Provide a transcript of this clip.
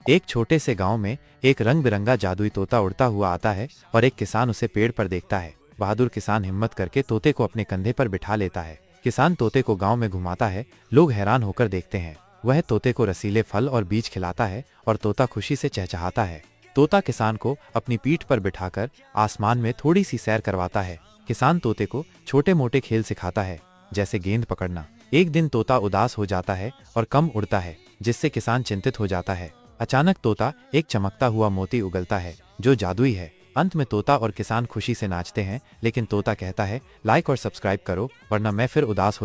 एक छोटे से गांव में एक रंग बिरंगा जादुई तोता उड़ता हुआ आता है और एक किसान उसे पेड़ पर देखता है। बहादुर किसान हिम्मत करके तोते को अपने कंधे पर बिठा लेता है। किसान तोते को गांव में घुमाता है। लोग हैरान होकर देखते हैं। वह तोते को रसीले फल और बीज खिलाता है और तोता खुशी से चहचहाता है। तोता किसान को अपनी पीठ पर बिठाकर आसमान में थोड़ी सी सैर करवाता है। किसान तोते को छोटे मोटे खेल सिखाता है, जैसे गेंद पकड़ना। एक दिन तोता उदास हो जाता है और कम उड़ता है, जिससे किसान चिंतित हो जाता है। अचानक तोता एक चमकता हुआ मोती उगलता है, जो जादुई है। अंत में तोता और किसान खुशी से नाचते हैं, लेकिन तोता कहता है, लाइक और सब्सक्राइब करो, वरना मैं फिर उदास हो